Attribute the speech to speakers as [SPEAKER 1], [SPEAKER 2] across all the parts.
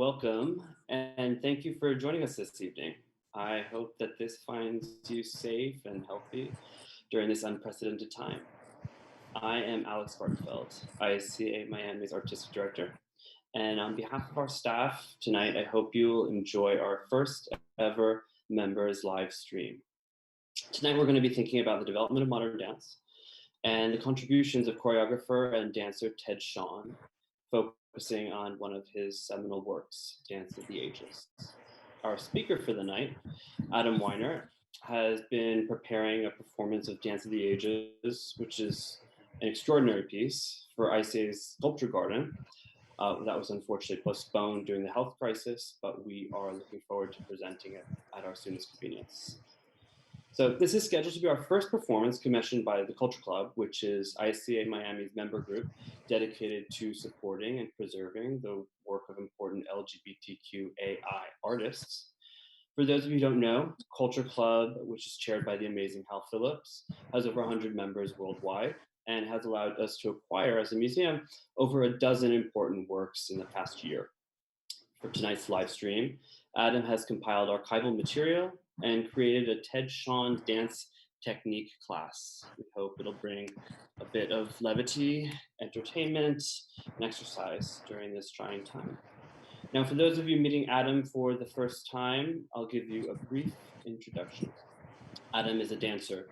[SPEAKER 1] welcome, and thank you for joining us this evening. I hope that this finds you safe and healthy during this unprecedented time. I am Alex Bartfeld, ICA Miami's Artistic Director, and on behalf of our staff tonight, I hope you'll enjoy our first ever members live stream. Tonight, we're going to be thinking about the development of modern dance and the contributions of choreographer and dancer Ted Shawn, focusing on one of his seminal works, Dance of the Ages. Our speaker for the night, Adam Weinert, has been preparing a performance of Dance of the Ages, which is an extraordinary piece for ICA's Sculpture Garden. That was unfortunately postponed during the health crisis, but we are looking forward to presenting it at our soonest convenience. So this is scheduled to be our first performance commissioned by the Culture Club, which is ICA Miami's member group dedicated to supporting and preserving the work of important LGBTQAI artists. For those of you who don't know, Culture Club, which is chaired by the amazing Hal Phillips, has over 100 members worldwide and has allowed us to acquire as a museum over a dozen important works in the past year. For tonight's live stream, Adam has compiled archival material and created a Ted Shawn dance technique class. We hope it'll bring a bit of levity, entertainment, and exercise during this trying time. Now, for those of you meeting Adam for the first time, I'll give you a brief introduction. Adam is a dancer,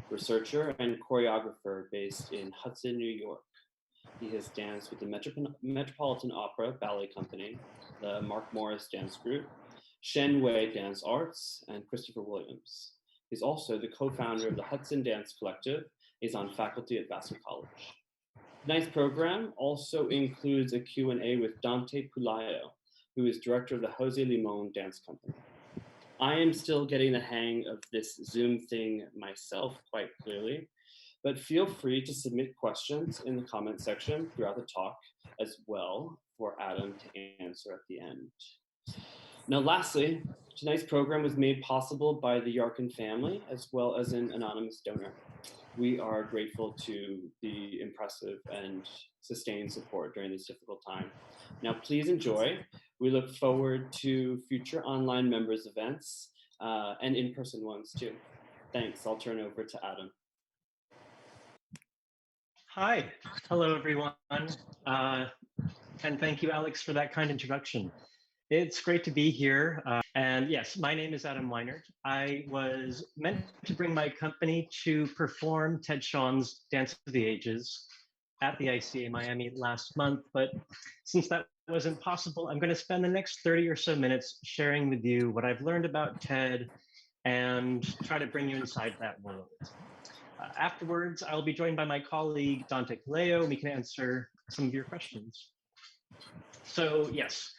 [SPEAKER 1] researcher, and choreographer based in Hudson, New York. He has danced with the Metropolitan Opera Ballet Company, the Mark Morris Dance Group, Shen Wei Dance Arts, and Christopher Williams. He's also the co-founder of the Hudson Dance Collective. He's on faculty at Vassar College. Tonight's program also includes a Q&A with Dante Puleio, who is director of the Jose Limon Dance Company. I am still getting the hang of this Zoom thing myself quite clearly, but feel free to submit questions in the comment section throughout the talk as well for Adam to answer at the end. Now, lastly, tonight's program was made possible by the Yarkin family as well as an anonymous donor. We are grateful to the impressive and sustained support during this difficult time. Now, please enjoy. We look forward to future online members events and in-person ones too. Thanks. I'll turn over to Adam.
[SPEAKER 2] Hi, hello everyone, and thank you, Alex, for that kind introduction. It's great to be here, and yes, my name is Adam Weinert. I was meant to bring my company to perform Ted Shawn's Dance of the Ages at the ICA Miami last month, but since that wasn't possible, I'm going to spend the next 30 or so minutes sharing with you what I've learned about Ted and try to bring you inside that world. Afterwards, I'll be joined by my colleague, Dante Puleio, and we can answer some of your questions. So yes,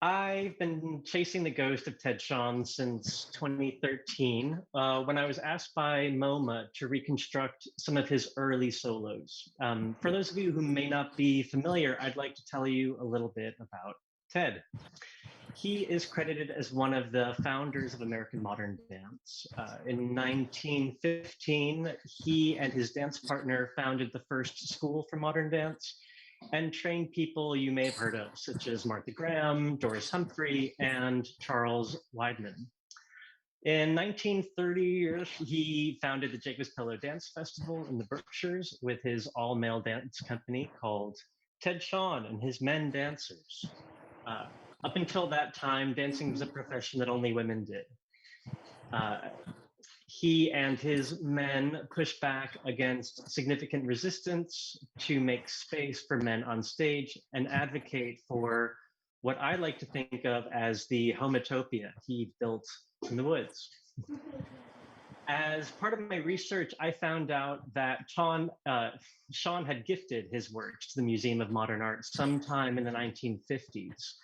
[SPEAKER 2] I've been chasing the ghost of Ted Shawn since 2013, when I was asked by MoMA to reconstruct some of his early solos. For those of you who may not be familiar, I'd like to tell you a little bit about Ted. He is credited as one of the founders of American modern dance. In 1915, he and his dance partner founded the first school for modern dance and trained people you may have heard of, such as Martha Graham, Doris Humphrey, and Charles Weidman. In 1930, he founded the Jacob's Pillow Dance Festival in the Berkshires with his all-male dance company called Ted Shawn and his Men Dancers. Up until that time, dancing was a profession that only women did. He and his men pushed back against significant resistance to make space for men on stage and advocate for what I like to think of as the homotopia he built in the woods. As part of my research, I found out that Shawn had gifted his works to the Museum of Modern Art sometime in the 1950s.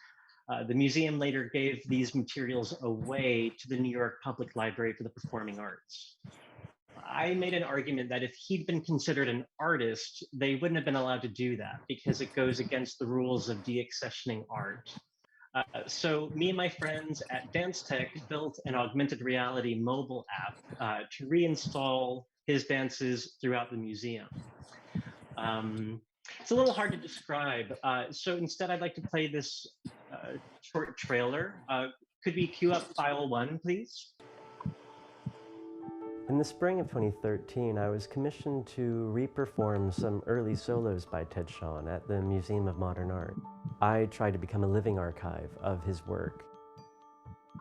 [SPEAKER 2] The museum later gave these materials away to the New York Public Library for the Performing Arts. I made an argument that if he'd been considered an artist, they wouldn't have been allowed to do that because it goes against the rules of deaccessioning art. So me and my friends at Dance Tech built an augmented reality mobile app to reinstall his dances throughout the museum. It's a little hard to describe. So instead, I'd like to play this short trailer. Could we cue up file 1, please?
[SPEAKER 3] In the spring of 2013, I was commissioned to re-perform some early solos by Ted Shawn at the Museum of Modern Art. I tried to become a living archive of his work.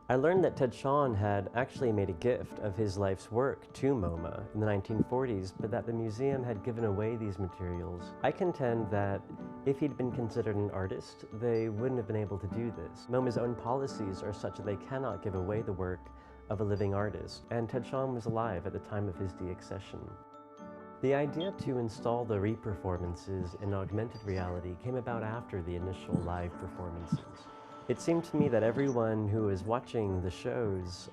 [SPEAKER 3] I learned that Ted Shawn had actually made a gift of his life's work to MoMA in the 1940s, but that the museum had given away these materials. I contend that if he'd been considered an artist, they wouldn't have been able to do this. MoMA's own policies are such that they cannot give away the work of a living artist, and Ted Shawn was alive at the time of his deaccession. The idea to install the re-performances in augmented reality came about after the initial live performances. It seemed to me that everyone who was watching the shows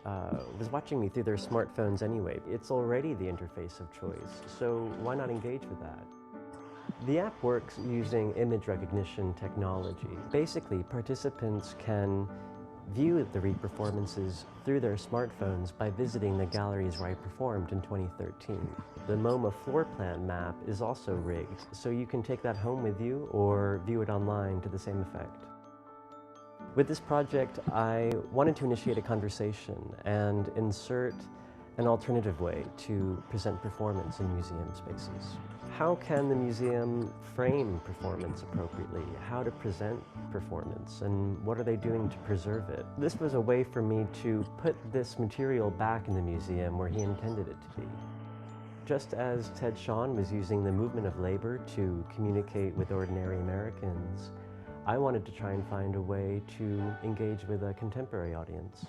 [SPEAKER 3] was watching me through their smartphones anyway. It's already the interface of choice, so why not engage with that? The app works using image recognition technology. Basically, participants can view the re-performances through their smartphones by visiting the galleries where I performed in 2013. The MoMA floor plan map is also rigged, so you can take that home with you or view it online to the same effect. With this project, I wanted to initiate a conversation and insert an alternative way to present performance in museum spaces. How can the museum frame performance appropriately? How to present performance, and what are they doing to preserve it? This was a way for me to put this material back in the museum where he intended it to be. Just as Ted Shawn was using the movement of labor to communicate with ordinary Americans, I wanted to try and find a way to engage with a contemporary audience.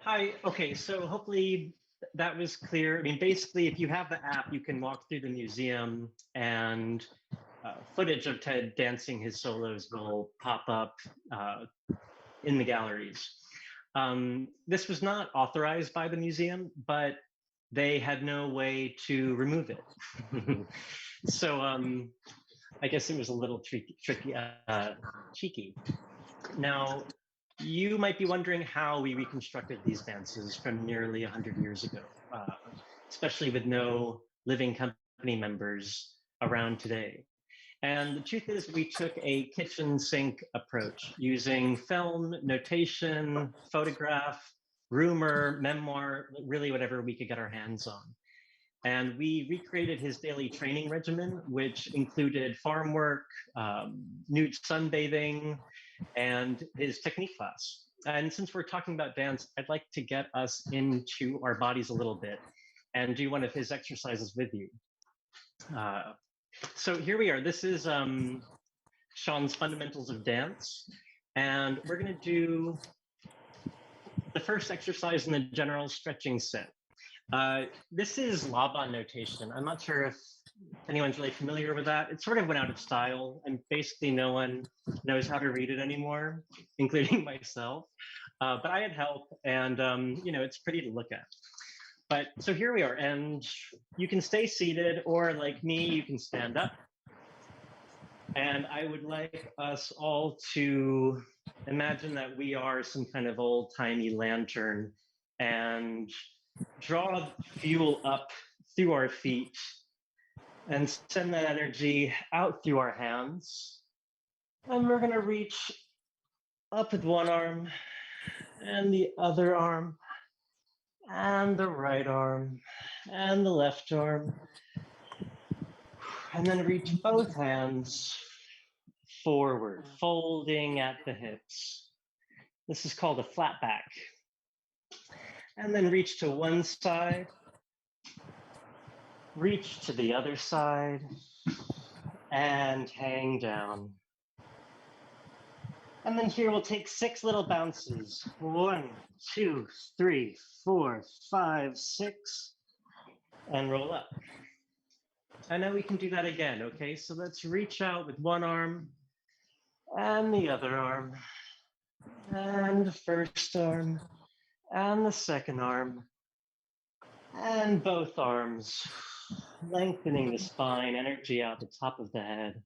[SPEAKER 2] Hi, okay, so hopefully that was clear. I mean, basically, if you have the app, you can walk through the museum and footage of Ted dancing his solos will pop up in the galleries. This was not authorized by the museum, but they had no way to remove it. So I guess it was a little cheeky. Now, you might be wondering how we reconstructed these dances from nearly 100 years ago, especially with no living company members around today. And the truth is, we took a kitchen sink approach using film, notation, photograph, rumor, memoir, really whatever we could get our hands on. And we recreated his daily training regimen, which included farm work, nude sunbathing, and his technique class. And since we're talking about dance, I'd like to get us into our bodies a little bit and do one of his exercises with you. So here we are. This is Shawn's Fundamentals of Dance. And we're going to do the first exercise in the general stretching set. This is Laban notation. I'm not sure if anyone's really familiar with that. It sort of went out of style, and basically no one knows how to read it anymore, including myself. But I had help, and you know, it's pretty to look at. But so here we are, and you can stay seated, or like me, you can stand up. And I would like us all to imagine that we are some kind of old-timey lantern and draw fuel up through our feet and send that energy out through our hands. And we're going to reach up with one arm and the other arm and the right arm and the left arm. And then reach both hands forward, folding at the hips. This is called a flat back. And then reach to one side, reach to the other side, and hang down. And then here we'll take 6 little bounces. 1, 2, 3, 4, 5, 6, and roll up. And now we can do that again, okay? So let's reach out with one arm and the other arm, and the first arm, and the second arm, and both arms, lengthening the spine, energy out the top of the head.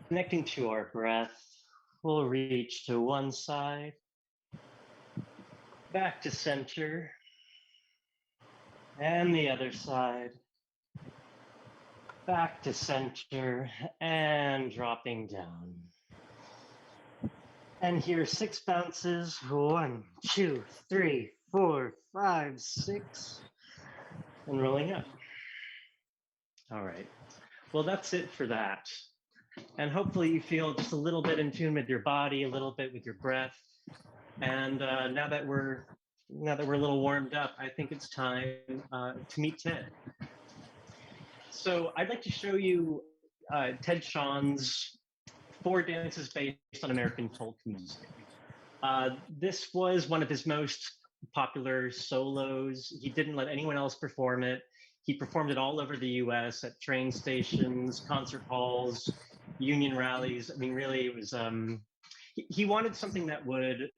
[SPEAKER 2] Connecting to our breath, we'll reach to one side, back to center, and the other side. back to center and dropping down. And here, 6 bounces. 1, 2, 3, 4, 5, 6. And rolling up. All right. Well, that's it for that. And hopefully you feel just a little bit in tune with your body, a little bit with your breath. And now that we're a little warmed up, I think it's time to meet Ted. So I'd like to show you Ted Shawn's 4 dances based on American folk music. This was one of his most popular solos. He didn't let anyone else perform it. He performed it all over the US at train stations, concert halls, union rallies. I mean, really, it was, he wanted something that would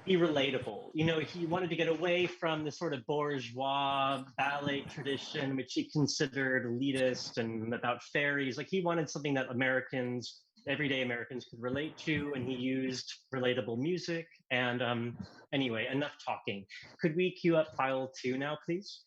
[SPEAKER 2] be relatable. You know, he wanted to get away from the sort of bourgeois ballet tradition, which he considered elitist and about fairies. Like, he wanted something that Americans, everyday Americans, could relate to, and he used relatable music. And anyway, enough talking. Could we cue up file 2 now, please?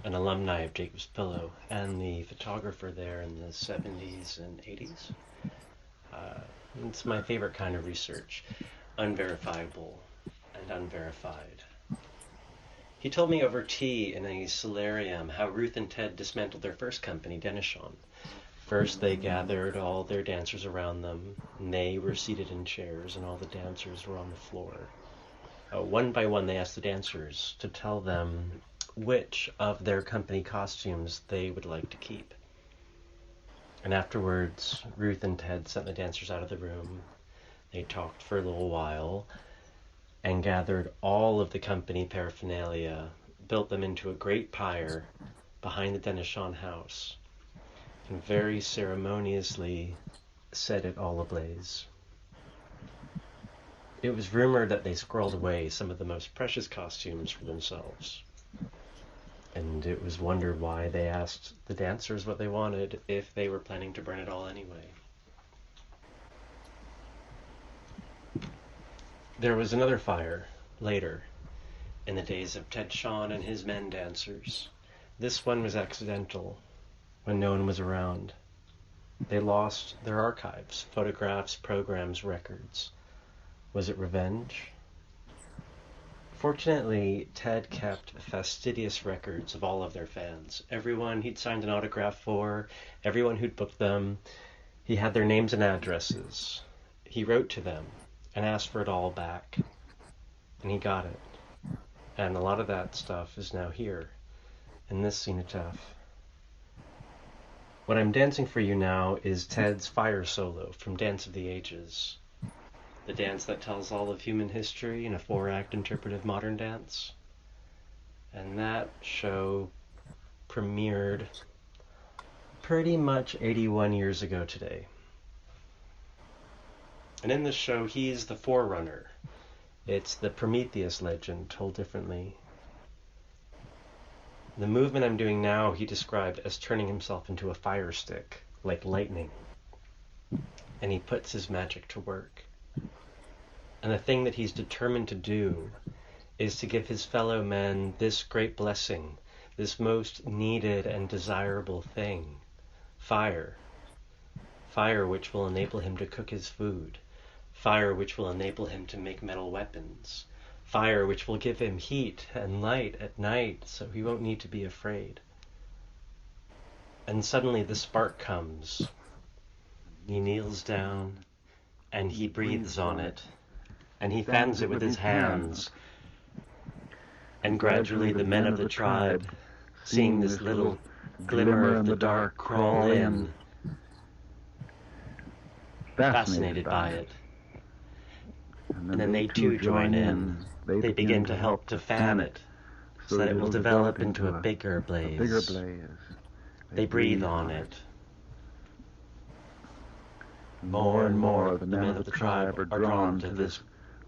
[SPEAKER 3] an alumni of Jacobs Pillow and the photographer there in the 70s and 80s. It's my favorite kind of research, unverifiable and unverified. He told me over tea in a solarium how Ruth and Ted dismantled their first company, Dante Shawn. First, they gathered all their dancers around them, and they were seated in chairs, and all the dancers were on the floor. One by one, they asked the dancers to tell them which of their company costumes they would like to keep. And afterwards, Ruth and Ted sent the dancers out of the room. They talked for a little while and gathered all of the company paraphernalia, built them into a great pyre behind the Dante Shawn house, and very ceremoniously set it all ablaze. It was rumored that they squirreled away some of the most precious costumes for themselves. And it was wondered why they asked the dancers what they wanted if they were planning to burn it all anyway. There was another fire later, in the days of Ted Shawn and his men dancers. This one was accidental, when no one was around. They lost their archives, photographs, programs, records. Was it revenge? Fortunately, Ted kept fastidious records of all of their fans. Everyone he'd signed an autograph for, everyone who'd booked them, he had their names and addresses. He wrote to them and asked for it all back. And he got it. And a lot of that stuff is now here, in this cenotaph. What I'm dancing for you now is Ted's fire solo from Dance of the Ages. The dance that tells all of human history in a 4-act interpretive modern dance. And that show premiered pretty much 81 years ago today. And in this show, he's the forerunner. It's the Prometheus legend told differently. The movement I'm doing now, he described as turning himself into a fire stick, like lightning. And he puts his magic to work. And the thing that he's determined to do is to give his fellow men this great blessing, this most needed and desirable thing, fire. Fire which will enable him to cook his food. Fire which will enable him to make metal weapons. Fire which will give him heat and light at night so he won't need to be afraid. And suddenly the spark comes. He kneels down and he breathes on it. And he fans it with his hands. And gradually the men of the tribe, seeing this little glimmer of the dark crawl in, fascinated by it. And then they too join in. They begin to help to fan it, so that it will develop into a bigger blaze. They breathe on it. More and more the men of the tribe are drawn to this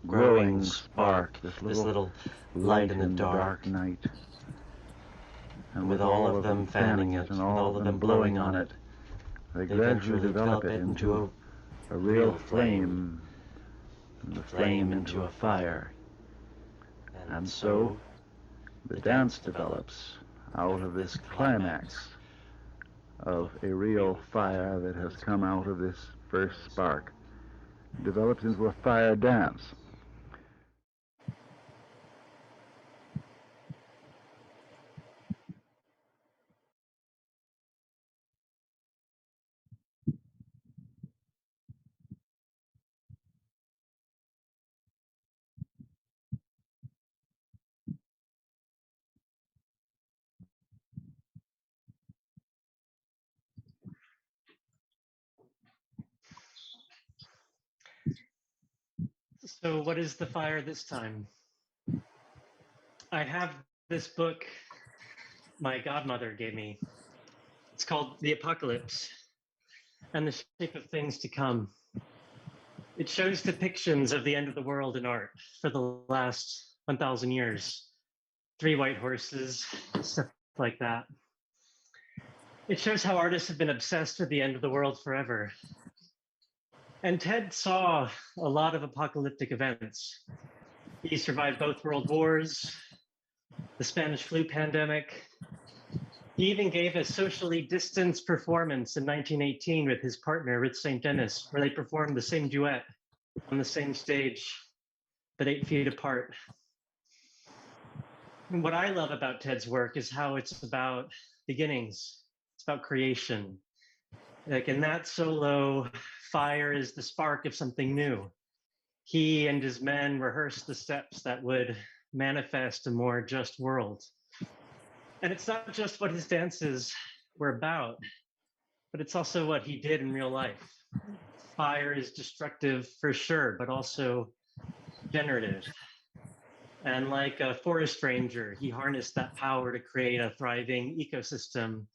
[SPEAKER 3] growing spark, this little light in the dark night. And with all of them fanning it, and all of them blowing on it, they gradually develop it into a real flame, and the flame into a fire. And so the dance develops out of this climax of a real fire that has come out of this first spark. It develops into a fire dance.
[SPEAKER 2] So what is the fire this time? I have this book my godmother gave me. It's called The Apocalypse and the Shape of Things to Come. It shows depictions of the end of the world in art for the last 1,000 years. 3 white horses, stuff like that. It shows how artists have been obsessed with the end of the world forever. And Ted saw a lot of apocalyptic events. He survived both world wars, the Spanish flu pandemic, He even gave a socially distanced performance in 1918 with his partner, Rich St. Dennis, where they performed the same duet on the same stage, but 8 feet apart. And what I love about Ted's work is how it's about beginnings. It's about creation. Like in that solo, fire is the spark of something new. He and his men rehearsed the steps that would manifest a more just world. And it's not just what his dances were about, but it's also what he did in real life. Fire is destructive for sure, but also generative. And like a forest ranger, he harnessed that power to create a thriving ecosystem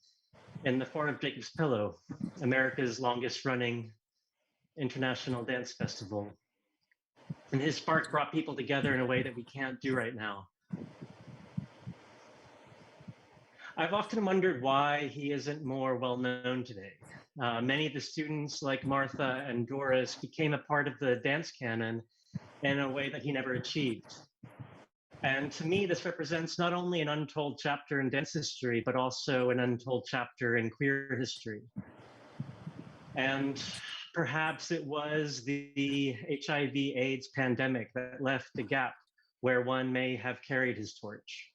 [SPEAKER 2] in the form of Jacob's Pillow, America's longest running international dance festival. And his spark brought people together in a way that we can't do right now. I've often wondered why he isn't more well known today. Many of the students, like Martha and Doris, became a part of the dance canon in a way that he never achieved. And to me, this represents not only an untold chapter in dance history, but also an untold chapter in queer history. And perhaps it was the HIV/AIDS pandemic that left a gap where one may have carried his torch.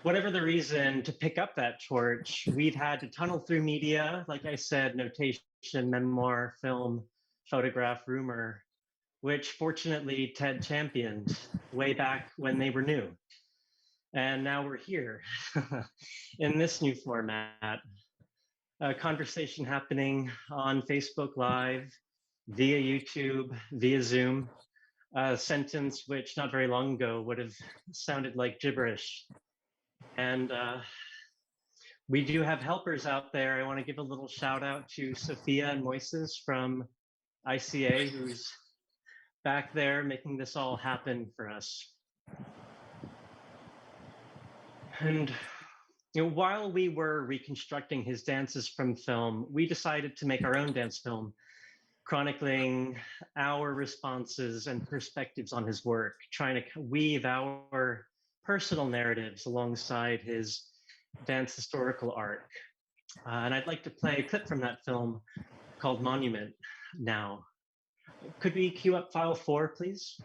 [SPEAKER 2] Whatever the reason to pick up that torch, we've had to tunnel through media, like I said, notation, memoir, film, photograph, rumor, which fortunately Ted championed way back when they were new. And now we're here in this new format, a conversation happening on Facebook Live, via YouTube, via Zoom, a sentence which not very long ago would have sounded like gibberish. And we do have helpers out there. I want to give a little shout out to Sophia and Moises from ICA, who's back there making this all happen for us. And while we were reconstructing his dances from film, we decided to make our own dance film, chronicling our responses and perspectives on his work, trying to weave our personal narratives alongside his dance historical arc. And I'd like to play a clip from that film called Monument now. Could we cue up file 4, please?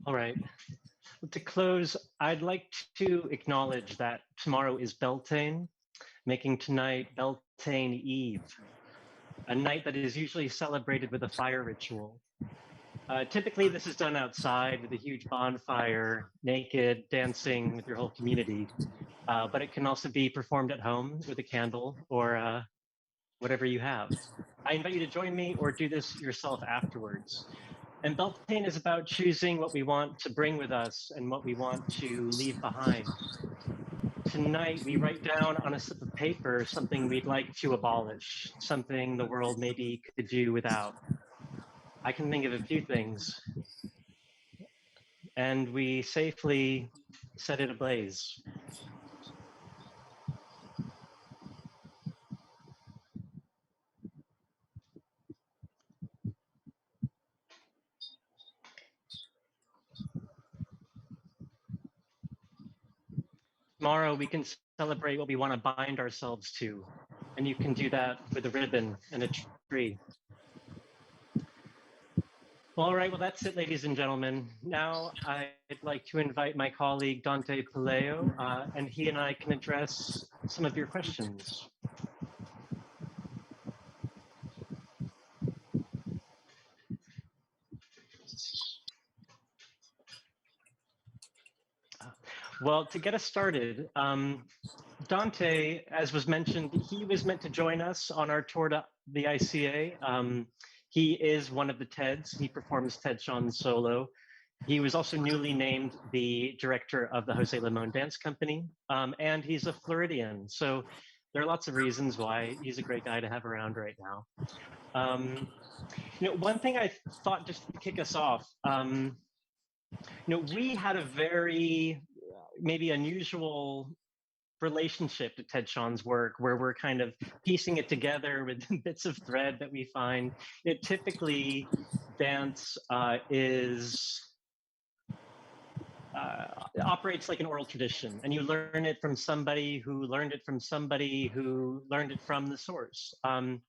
[SPEAKER 2] All right. To close, I'd like to acknowledge that tomorrow is Beltane, making tonight Beltane Eve, a night that is usually celebrated with a fire ritual. Typically, this is done outside with a huge bonfire, naked, dancing with your whole community. But it can also be performed at home with a candle or whatever you have. I invite you to join me or do this yourself afterwards. And Beltane is about choosing what we want to bring with us and what we want to leave behind. Tonight, we write down on a slip of paper something we'd like to abolish, something the world maybe could do without. I can think of a few things, and we safely set it ablaze. Tomorrow, we can celebrate what we want to bind ourselves to, and you can do that with a ribbon and a tree. All right, well, that's it, ladies and gentlemen. Now I'd like to invite my colleague, Dante Puleio, and he and I can address some of your questions. Well, to get us started, Dante, as was mentioned, he was meant to join us on our tour to the ICA. He is one of the Teds. He performs Ted Shawn solo. He was also newly named the director of the Jose Limon Dance Company, and he's a Floridian. So there are lots of reasons why he's a great guy to have around right now. One thing I thought just to kick us off, we had a very maybe unusual relationship to Ted Shawn's work, where we're kind of piecing it together with bits of thread that we find. Typically, dance operates like an oral tradition, and you learn it from somebody who learned it from somebody who learned it from the source. And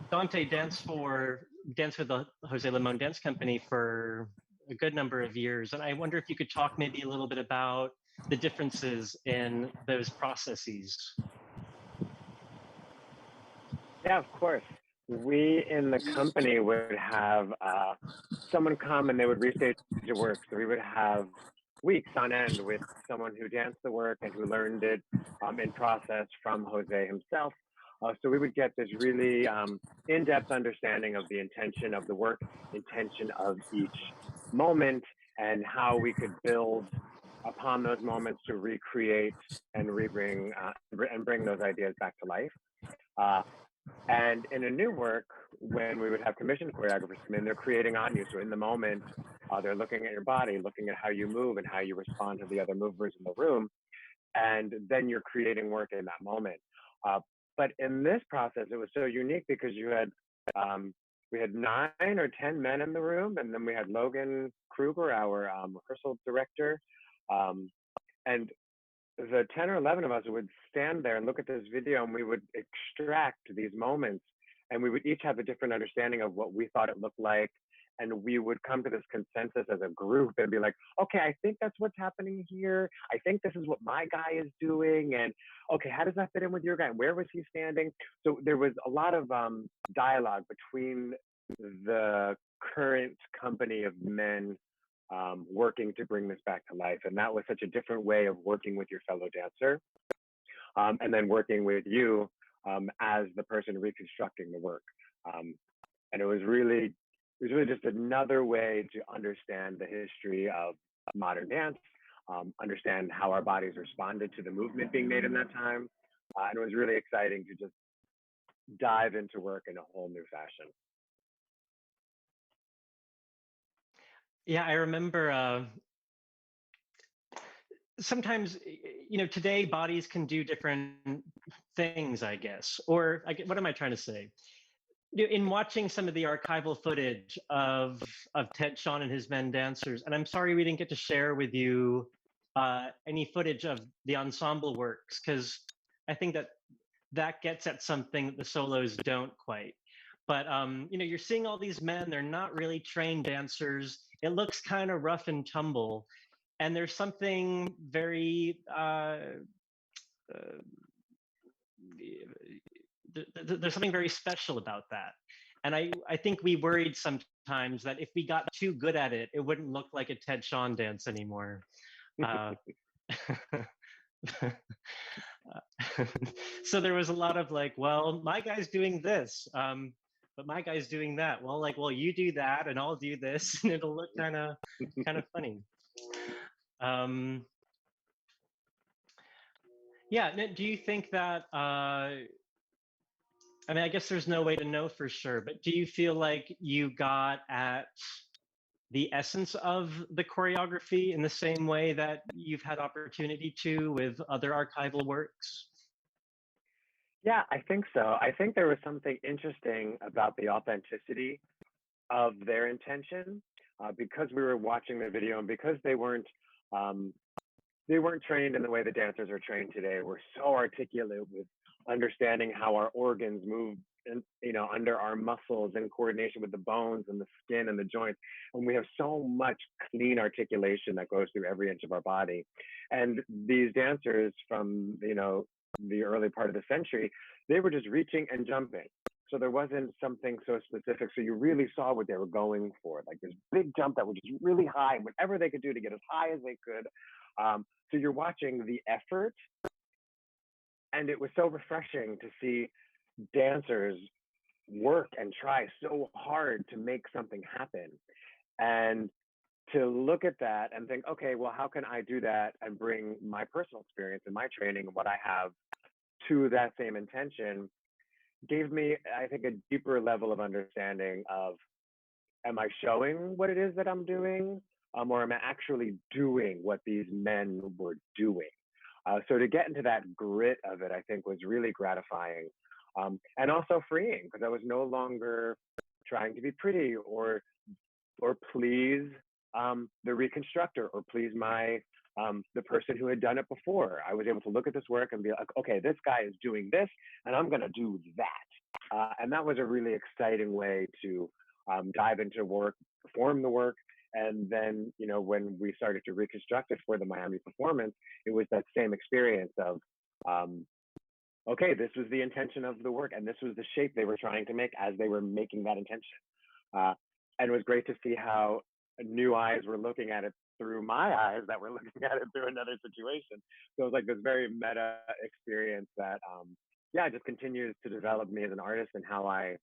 [SPEAKER 2] Dante danced with the Jose Limon Dance Company for a good number of years, and I wonder if you could talk maybe a little bit about the differences in those processes.
[SPEAKER 4] Yeah, of course. We in the company would have someone come and they would restage the work. So we would have weeks on end with someone who danced the work and who learned it in process from Jose himself. So we would get this really in-depth understanding of the intention of the work, intention of each moment, and how we could build upon those moments to recreate and bring those ideas back to life. And in a new work, when we would have commissioned choreographers come in, they're creating on you. So in the moment, they're looking at your body, looking at how you move and how you respond to the other movers in the room. And then you're creating work in that moment. But in this process, it was so unique because we had 9 or 10 men in the room, and then we had Logan Kruger, our rehearsal director. And the 10 or 11 of us would stand there and look at this video, and we would extract these moments, and we would each have a different understanding of what we thought it looked like. And we would come to this consensus as a group and be like, okay, I think that's what's happening here. I think this is what my guy is doing. And okay, how does that fit in with your guy? Where was he standing? So there was a lot of dialogue between the current company of men working to bring this back to life. And that was such a different way of working with your fellow dancer, and then working with you as the person reconstructing the work. And it was really just another way to understand the history of modern dance, understand how our bodies responded to the movement being made in that time. And it was really exciting to just dive into work in a whole new fashion.
[SPEAKER 2] Yeah, I remember sometimes, today bodies can do different things, I guess. Or what am I trying to say? In watching some of the archival footage of Ted Shawn and his men dancers, and I'm sorry we didn't get to share with you any footage of the ensemble works, because I think that gets at something that the solos don't quite. But you're seeing all these men, they're not really trained dancers. it looks kind of rough and tumble, and there's something very there's something very special about that. And I think we worried sometimes that if we got too good at it, it wouldn't look like a Ted Shawn dance anymore. So there was a lot of like, well, my guy's doing this, but my guy's doing that. Well, like, well, you do that, and I'll do this, and it'll look kind of funny. Yeah. Do you think that? I mean, I guess there's no way to know for sure, but do you feel like you got at the essence of the choreography in the same way that you've had opportunity to with other archival works?
[SPEAKER 4] Yeah, I think so. I think there was something interesting about the authenticity of their intention, because we were watching the video and because they weren't trained in the way the dancers are trained today. We're so articulate with understanding how our organs move, and under our muscles in coordination with the bones and the skin and the joints. And we have so much clean articulation that goes through every inch of our body. And these dancers from the early part of the century, they were just reaching and jumping. So there wasn't something so specific. So you really saw what they were going for, like this big jump that was just really high, whatever they could do to get as high as they could. So you're watching the effort, and it was so refreshing to see dancers work and try so hard to make something happen. And to look at that and think, okay, well, how can I do that and bring my personal experience and my training and what I have to that same intention, gave me, I think, a deeper level of understanding of, am I showing what it is that I'm doing, or am I actually doing what these men were doing? So to get into that grit of it, I think, was really gratifying, and also freeing, because I was no longer trying to be pretty or please the reconstructor or please the person who had done it before. I was able to look at this work and be like, okay, this guy is doing this, and I'm going to do that. And that was a really exciting way to dive into work, perform the work. And then, when we started to reconstruct it for the Miami performance, it was that same experience of, okay, this was the intention of the work, and this was the shape they were trying to make as they were making that intention. And it was great to see how new eyes were looking at it through my eyes that were looking at it through another situation. So it was like this very meta experience that, just continues to develop me as an artist and how I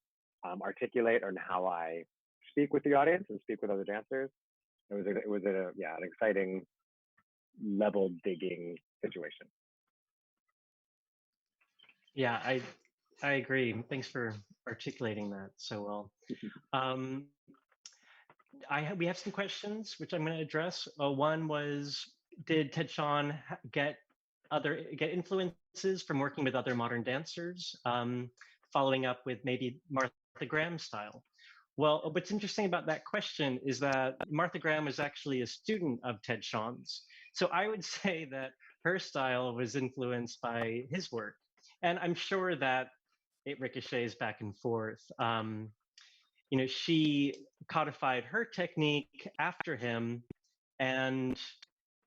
[SPEAKER 4] articulate and how I speak with the audience and speak with other dancers. It was an exciting level digging situation.
[SPEAKER 2] Yeah, I agree. Thanks for articulating that so well. We have some questions which I'm going to address. One was, did Ted Shawn get influences from working with other modern dancers, following up with maybe Martha Graham style? Well, what's interesting about that question is that Martha Graham was actually a student of Ted Shawn's. So I would say that her style was influenced by his work. And I'm sure that it ricochets back and forth. She codified her technique after him, and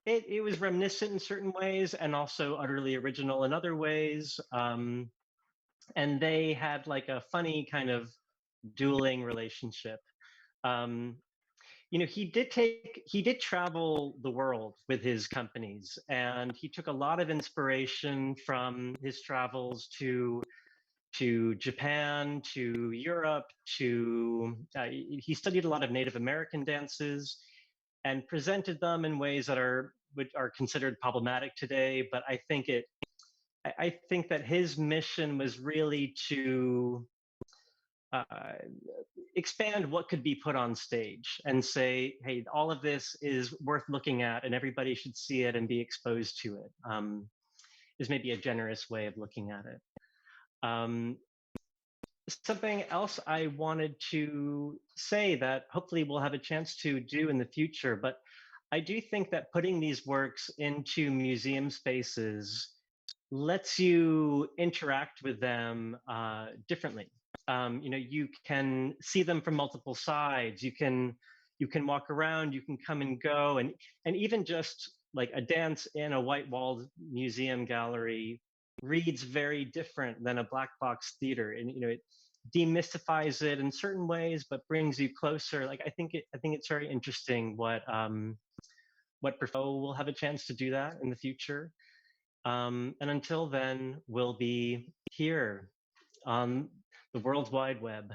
[SPEAKER 2] it was reminiscent in certain ways and also utterly original in other ways. And they had like a funny kind of dueling relationship. He did travel the world with his companies, and he took a lot of inspiration from his travels to Japan, to Europe, he studied a lot of Native American dances and presented them in ways that are considered problematic today. But I think that his mission was really to expand what could be put on stage and say, hey, all of this is worth looking at and everybody should see it and be exposed to it, is maybe a generous way of looking at it. Something else I wanted to say that hopefully we'll have a chance to do in the future, but I do think that putting these works into museum spaces lets you interact with them differently. You can see them from multiple sides. You can you can walk around, you can come and go, and even just like a dance in a white-walled museum gallery reads very different than a black box theater, and it demystifies it in certain ways, but brings you closer. Like I think it's very interesting what will have a chance to do that in the future. And until then, we'll be here on the World Wide Web.